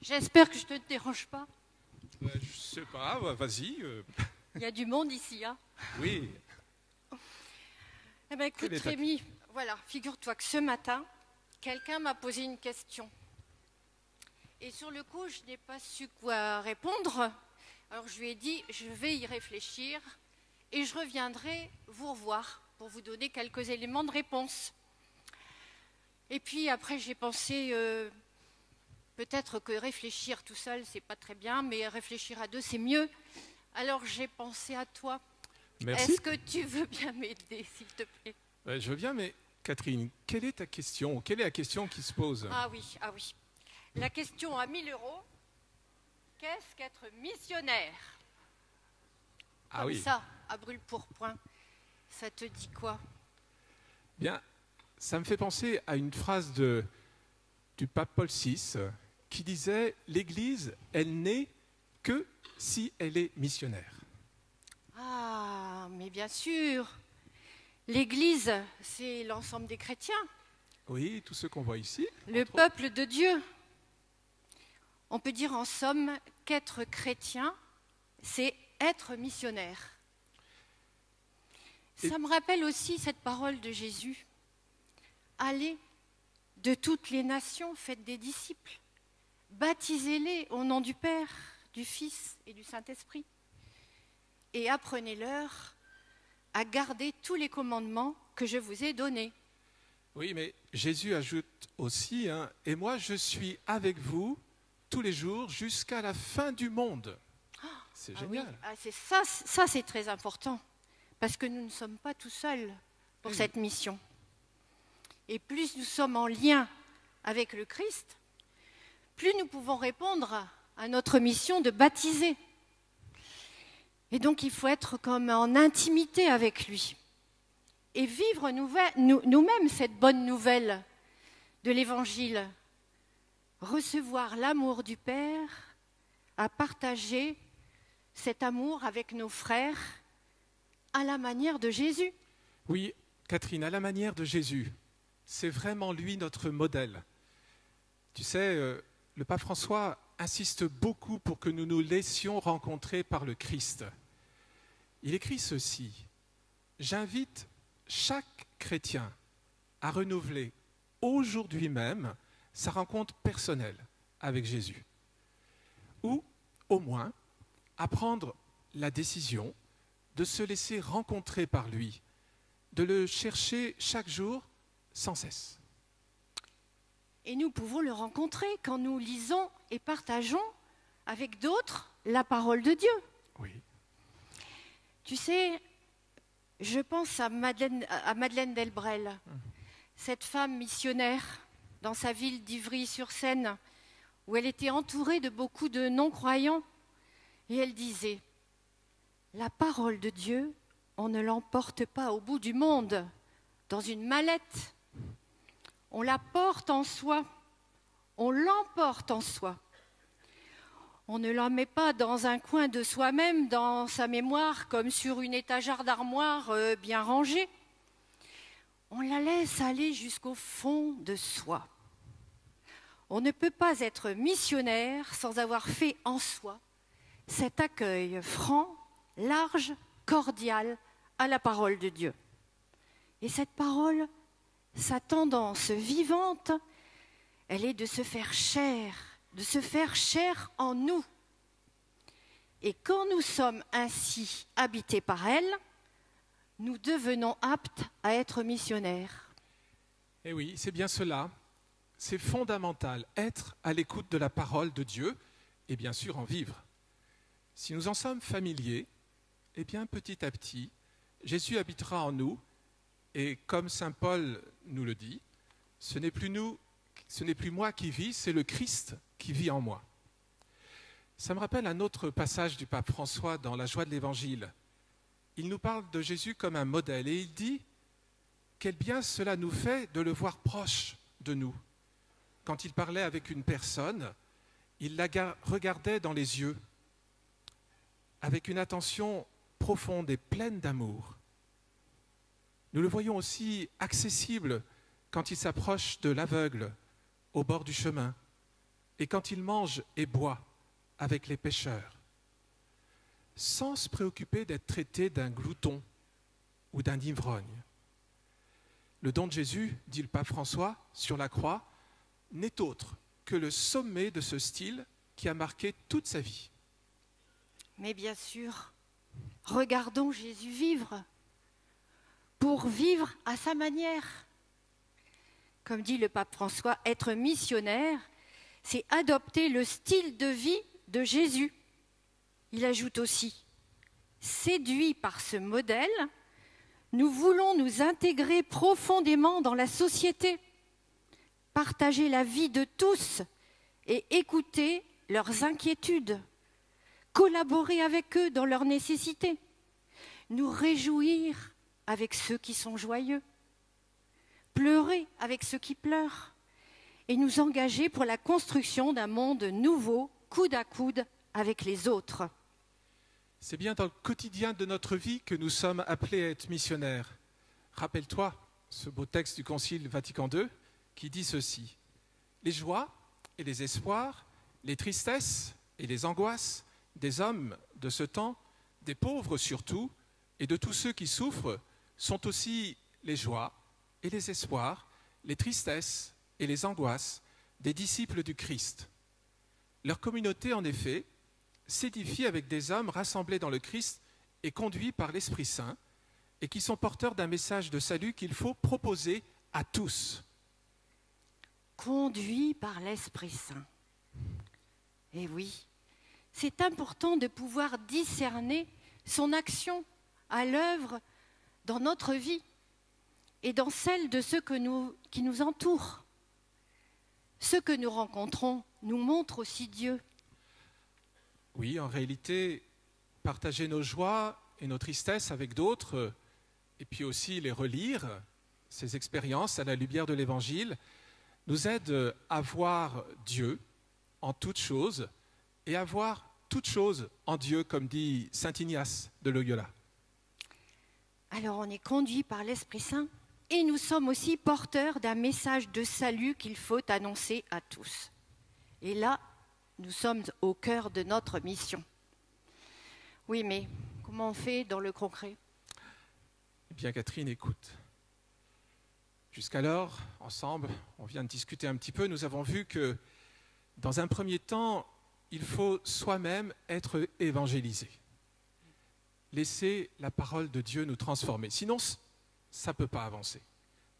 J'espère que je ne te dérange pas. Je sais pas, vas-y. Il y a du monde ici, hein. Oui. Eh bien, écoute, Rémi, voilà, figure-toi que ce matin, quelqu'un m'a posé une question. Et sur le coup, je n'ai pas su quoi répondre. Alors, je lui ai dit, je vais y réfléchir et je reviendrai vous revoir pour vous donner quelques éléments de réponse. Et puis, après, j'ai pensé, peut-être que réfléchir tout seul, c'est pas très bien, mais réfléchir à deux, c'est mieux. Alors, j'ai pensé à toi. Merci. Est-ce que tu veux bien m'aider, s'il te plaît? Je veux bien, mais Catherine, quelle est ta question? Quelle est la question qui se pose? Ah oui. La question à 1 000 €, qu'est-ce qu'être missionnaire? Ah Comme oui. ça, à brûle-pourpoint, ça te dit quoi? Bien, ça me fait penser à une phrase du pape Paul VI qui disait « L'Église, elle n'est que si elle est missionnaire ». Ah, mais bien sûr. L'Église, c'est l'ensemble des chrétiens. Oui, tous ceux qu'on voit ici. Le peuple de Dieu. On peut dire en somme qu'être chrétien, c'est être missionnaire. Ça me rappelle aussi cette parole de Jésus. Allez de toutes les nations, faites des disciples. Baptisez-les au nom du Père, du Fils et du Saint-Esprit. Et apprenez-leur à garder tous les commandements que je vous ai donnés. Oui, mais Jésus ajoute aussi, et moi je suis avec vous tous les jours jusqu'à la fin du monde. C'est génial. Oui. C'est ça c'est très important, parce que nous ne sommes pas tout seuls pour cette mission. Et plus nous sommes en lien avec le Christ, plus nous pouvons répondre à notre mission de baptiser. Et donc il faut être comme en intimité avec lui et vivre nous-mêmes cette bonne nouvelle de l'Évangile. Recevoir l'amour du Père, à partager cet amour avec nos frères à la manière de Jésus. Oui, Catherine, à la manière de Jésus. C'est vraiment lui notre modèle. Tu sais, le pape François insiste beaucoup pour que nous nous laissions rencontrer par le Christ. Il écrit ceci: « J'invite chaque chrétien à renouveler aujourd'hui même sa rencontre personnelle avec Jésus. Ou, au moins, à prendre la décision de se laisser rencontrer par lui, de le chercher chaque jour sans cesse. » Et nous pouvons le rencontrer quand nous lisons et partageons avec d'autres la parole de Dieu. Oui. Tu sais, je pense à Madeleine Delbrel, cette femme missionnaire dans sa ville d'Ivry-sur-Seine, où elle était entourée de beaucoup de non-croyants. Et elle disait, la parole de Dieu, on ne l'emporte pas au bout du monde, dans une mallette. On la porte en soi, on l'emporte en soi. On ne la met pas dans un coin de soi-même, dans sa mémoire, comme sur une étagère d'armoire bien rangée. On la laisse aller jusqu'au fond de soi. On ne peut pas être missionnaire sans avoir fait en soi cet accueil franc, large, cordial à la parole de Dieu. Et cette parole, sa tendance vivante, elle est de se faire chair en nous. Et quand nous sommes ainsi habités par elle, nous devenons aptes à être missionnaires. Et oui, c'est bien cela. C'est fondamental, être à l'écoute de la parole de Dieu et bien sûr en vivre. Si nous en sommes familiers, eh bien petit à petit, Jésus habitera en nous et comme saint Paul nous le dit, ce n'est plus moi qui vis, c'est le Christ qui vit en moi. Ça me rappelle un autre passage du pape François dans La joie de l'Évangile. Il nous parle de Jésus comme un modèle et il dit quel bien cela nous fait de le voir proche de nous. Quand il parlait avec une personne, il la regardait dans les yeux avec une attention profonde et pleine d'amour. Nous le voyons aussi accessible quand il s'approche de l'aveugle au bord du chemin et quand il mange et boit avec les pécheurs, sans se préoccuper d'être traité d'un glouton ou d'un ivrogne. Le don de Jésus, dit le pape François, sur la croix, n'est autre que le sommet de ce style qui a marqué toute sa vie. Mais bien sûr, regardons Jésus vivre, pour vivre à sa manière. Comme dit le pape François, être missionnaire, c'est adopter le style de vie de Jésus. Il ajoute aussi, séduits par ce modèle, nous voulons nous intégrer profondément dans la société, partager la vie de tous et écouter leurs inquiétudes, collaborer avec eux dans leurs nécessités, nous réjouir avec ceux qui sont joyeux, pleurer avec ceux qui pleurent et nous engager pour la construction d'un monde nouveau, coude à coude avec les autres. C'est bien dans le quotidien de notre vie que nous sommes appelés à être missionnaires. Rappelle-toi ce beau texte du Concile Vatican II qui dit ceci. Les joies et les espoirs, les tristesses et les angoisses des hommes de ce temps, des pauvres surtout, et de tous ceux qui souffrent, sont aussi les joies et les espoirs, les tristesses et les angoisses des disciples du Christ. Leur communauté, en effet, s'édifie avec des hommes rassemblés dans le Christ et conduits par l'Esprit Saint, et qui sont porteurs d'un message de salut qu'il faut proposer à tous. Conduits par l'Esprit Saint. Eh oui, c'est important de pouvoir discerner son action à l'œuvre dans notre vie et dans celle de ceux qui nous entourent. Ceux que nous rencontrons nous montrent aussi Dieu. Oui, en réalité, partager nos joies et nos tristesses avec d'autres, et puis aussi les relire, ces expériences à la lumière de l'Évangile, nous aide à voir Dieu en toutes choses et à voir toutes choses en Dieu, comme dit saint Ignace de Loyola. Alors on est conduit par l'Esprit Saint et nous sommes aussi porteurs d'un message de salut qu'il faut annoncer à tous. Et là, nous sommes au cœur de notre mission. Oui, mais comment on fait dans le concret ? Eh bien, Catherine, écoute. Jusqu'alors, ensemble, on vient de discuter un petit peu, nous avons vu que, dans un premier temps, il faut soi-même être évangélisé. Laisser la parole de Dieu nous transformer. Sinon, ça ne peut pas avancer.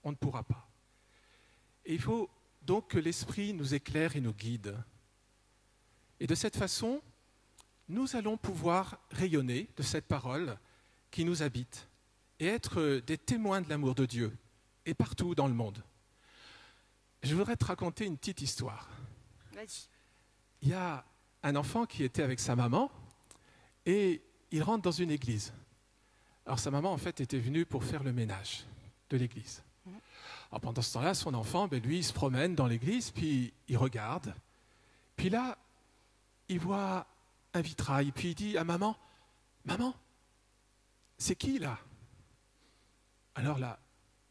On ne pourra pas. Et il faut donc que l'Esprit nous éclaire et nous guide. Et de cette façon, nous allons pouvoir rayonner de cette parole qui nous habite et être des témoins de l'amour de Dieu et partout dans le monde. Je voudrais te raconter une petite histoire. Vas-y. Il y a un enfant qui était avec sa maman et il rentre dans une église. Alors sa maman, en fait, était venue pour faire le ménage de l'église. Alors pendant ce temps-là, son enfant, lui, il se promène dans l'église, puis il regarde. Puis là, il voit un vitrail, puis il dit à maman, « Maman, c'est qui là ?» Alors la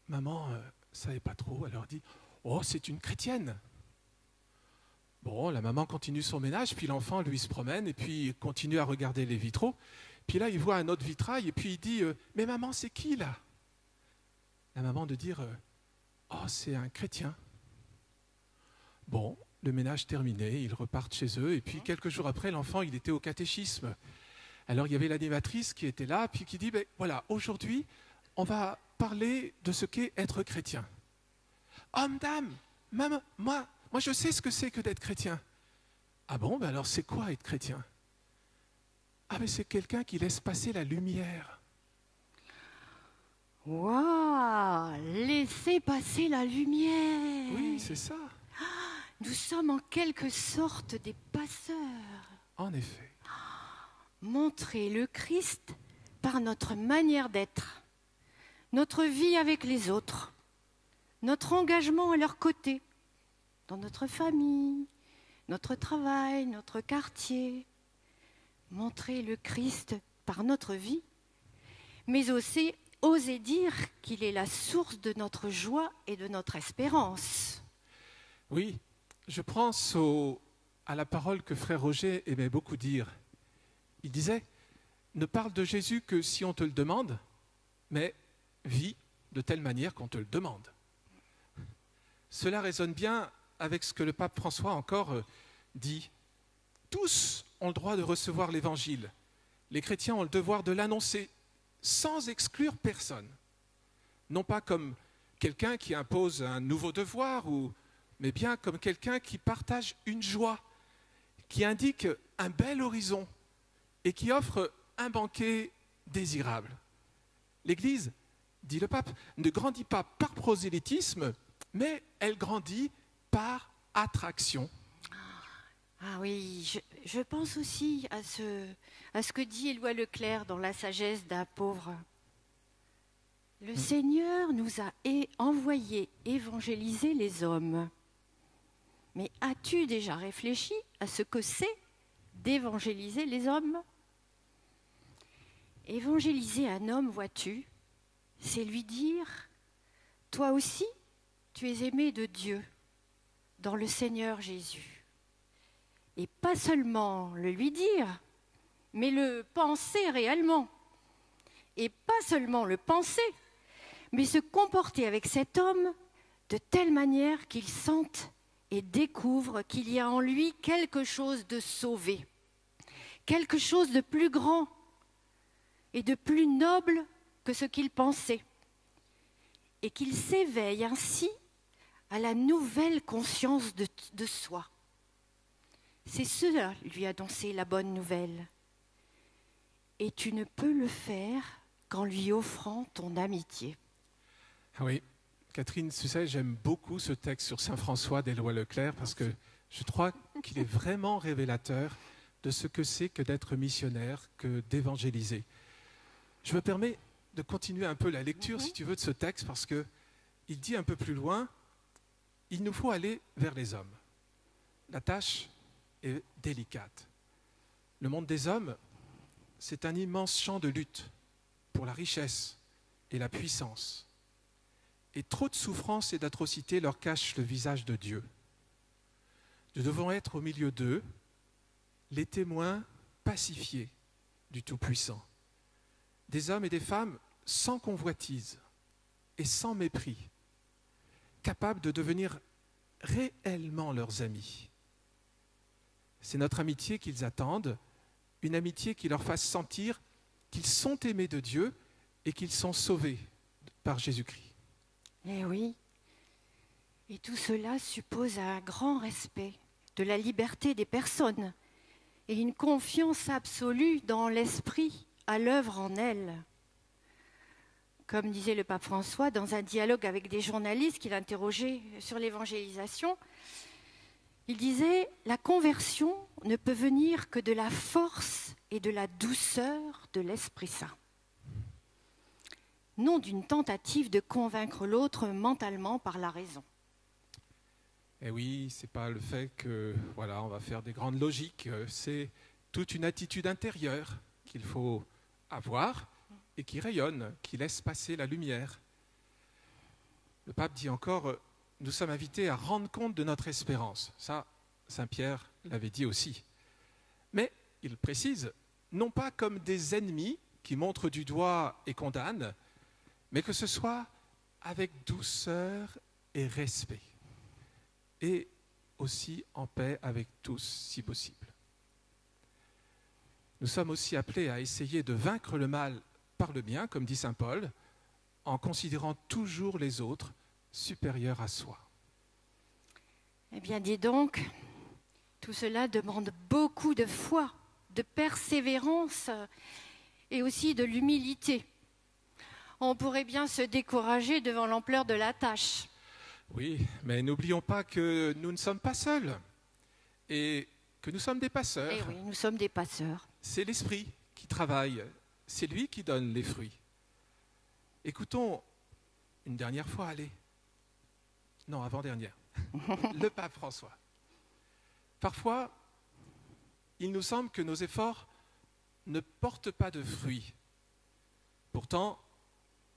maman ne savait pas trop, elle leur dit, « Oh, c'est une chrétienne !» Bon, la maman continue son ménage, puis l'enfant, lui, se promène, et puis continue à regarder les vitraux. Puis là, il voit un autre vitrail, et puis il dit, « Mais maman, c'est qui là ?» La maman de dire, « Oh, c'est un chrétien. » Bon, le ménage terminé, ils repartent chez eux, et puis quelques jours après, l'enfant, il était au catéchisme. Alors il y avait l'animatrice qui était là, puis qui dit, « Voilà, aujourd'hui, on va parler de ce qu'est être chrétien. »« Oh, madame, maman, moi, je sais ce que c'est que d'être chrétien. »« Ah bon, alors c'est quoi être chrétien ?»« Ah, mais c'est quelqu'un qui laisse passer la lumière. » Waouh, laissez passer la lumière. Oui, c'est ça. Nous sommes en quelque sorte des passeurs. En effet. Montrer le Christ par notre manière d'être, notre vie avec les autres, notre engagement à leur côté, dans notre famille, notre travail, notre quartier. Montrer le Christ par notre vie, mais aussi oser dire qu'il est la source de notre joie et de notre espérance. Oui, je pense au à la parole que frère Roger aimait beaucoup dire. Il disait, ne parle de Jésus que si on te le demande, mais vis de telle manière qu'on te le demande. Cela résonne bien avec ce que le pape François encore dit. Tous ont le droit de recevoir l'Évangile. Les chrétiens ont le devoir de l'annoncer sans exclure personne. Non pas comme quelqu'un qui impose un nouveau devoir, mais bien comme quelqu'un qui partage une joie, qui indique un bel horizon et qui offre un banquet désirable. L'Église, dit le pape, ne grandit pas par prosélytisme, mais elle grandit par attraction. Ah oui, je pense aussi à ce que dit Éloi Leclerc dans La sagesse d'un pauvre. Le Seigneur nous a envoyé évangéliser les hommes. Mais as-tu déjà réfléchi à ce que c'est d'évangéliser les hommes ? Évangéliser un homme, vois-tu, c'est lui dire « Toi aussi, tu es aimé de Dieu dans le Seigneur Jésus. » Et pas seulement le lui dire, mais le penser réellement. Et pas seulement le penser, mais se comporter avec cet homme de telle manière qu'il sente et découvre qu'il y a en lui quelque chose de sauvé, quelque chose de plus grand et de plus noble que ce qu'il pensait, et qu'il s'éveille ainsi à la nouvelle conscience de soi. C'est cela lui annoncer la bonne nouvelle. Et tu ne peux le faire qu'en lui offrant ton amitié. Ah oui, Catherine, tu sais, j'aime beaucoup ce texte sur Saint François d'Éloi Leclerc parce que je crois qu'il est vraiment révélateur de ce que c'est que d'être missionnaire, que d'évangéliser. Je me permets de continuer un peu la lecture, si tu veux, de ce texte parce qu'il dit un peu plus loin, il nous faut aller vers les hommes. La tâche est délicate. Le monde des hommes, c'est un immense champ de lutte pour la richesse et la puissance. Et trop de souffrances et d'atrocités leur cachent le visage de Dieu. Nous devons être au milieu d'eux, les témoins pacifiés du Tout-Puissant. Des hommes et des femmes sans convoitise et sans mépris, capables de devenir réellement leurs amis. C'est notre amitié qu'ils attendent, une amitié qui leur fasse sentir qu'ils sont aimés de Dieu et qu'ils sont sauvés par Jésus-Christ. Eh oui, et tout cela suppose un grand respect de la liberté des personnes et une confiance absolue dans l'esprit à l'œuvre en elles. Comme disait le pape François dans un dialogue avec des journalistes qu'il interrogeait sur l'évangélisation, il disait « La conversion ne peut venir que de la force et de la douceur de l'Esprit Saint. Non d'une tentative de convaincre l'autre mentalement par la raison. » Et oui, c'est pas le fait que voilà, on va faire des grandes logiques, c'est toute une attitude intérieure qu'il faut avoir et qui rayonne, qui laisse passer la lumière. Le pape dit encore, nous sommes invités à rendre compte de notre espérance. Ça, Saint Pierre l'avait dit aussi. Mais, il précise, non pas comme des ennemis qui montrent du doigt et condamnent, mais que ce soit avec douceur et respect. Et aussi en paix avec tous, si possible. Nous sommes aussi appelés à essayer de vaincre le mal par le bien, comme dit saint Paul, en considérant toujours les autres supérieurs à soi. Eh bien, dis donc, tout cela demande beaucoup de foi, de persévérance et aussi de l'humilité. On pourrait bien se décourager devant l'ampleur de la tâche. Oui, mais n'oublions pas que nous ne sommes pas seuls et que nous sommes des passeurs. Eh oui, nous sommes des passeurs. C'est l'Esprit qui travaille, c'est lui qui donne les fruits. Écoutons une dernière fois, allez. Non, avant-dernière. Le pape François. Parfois, il nous semble que nos efforts ne portent pas de fruits. Pourtant,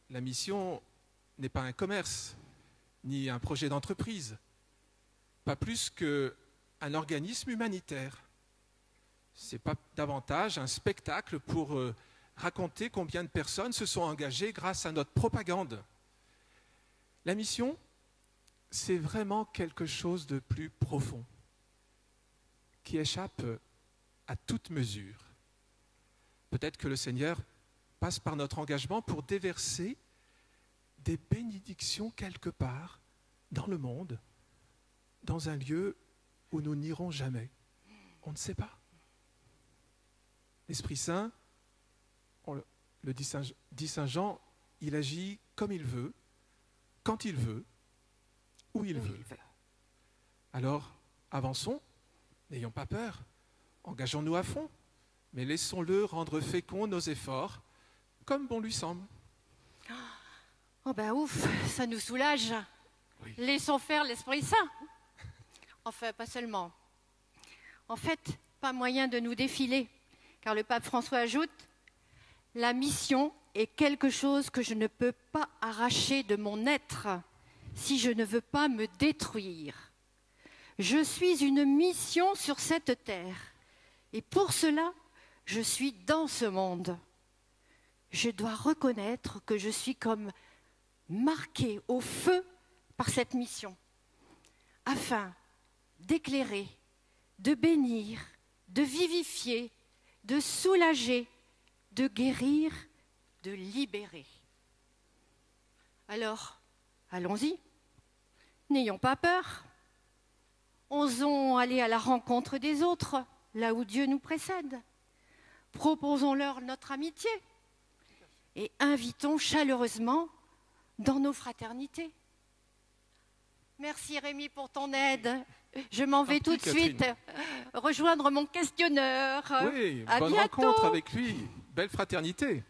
la mission n'est pas un commerce, ni un projet d'entreprise. Pas plus qu'un un organisme humanitaire. Ce n'est pas davantage un spectacle pour raconter combien de personnes se sont engagées grâce à notre propagande. La mission, c'est vraiment quelque chose de plus profond, qui échappe à toute mesure. Peut-être que le Seigneur passe par notre engagement pour déverser des bénédictions quelque part dans le monde, dans un lieu où nous n'irons jamais. On ne sait pas. L'Esprit Saint, le dit Saint Jean, il agit comme il veut, quand il veut, où il veut. Alors, avançons, n'ayons pas peur, engageons-nous à fond, mais laissons-le rendre féconds nos efforts, comme bon lui semble. Oh ben ouf, ça nous soulage. Oui. Laissons faire l'Esprit Saint. Enfin, pas seulement. En fait, pas moyen de nous défiler, car le pape François ajoute « La mission est quelque chose que je ne peux pas arracher de mon être si je ne veux pas me détruire. Je suis une mission sur cette terre, et pour cela, je suis dans ce monde. Je dois reconnaître que je suis comme marqué au feu par cette mission, afin d'éclairer, de bénir, de vivifier, de soulager, de guérir, de libérer. Alors, allons-y, n'ayons pas peur, osons aller à la rencontre des autres, là où Dieu nous précède, proposons-leur notre amitié et invitons chaleureusement dans nos fraternités. Merci Rémi pour ton aide. Je m'en vais tout de suite rejoindre mon questionneur. Oui, à bonne bientôt. rencontre avec lui. Belle fraternité.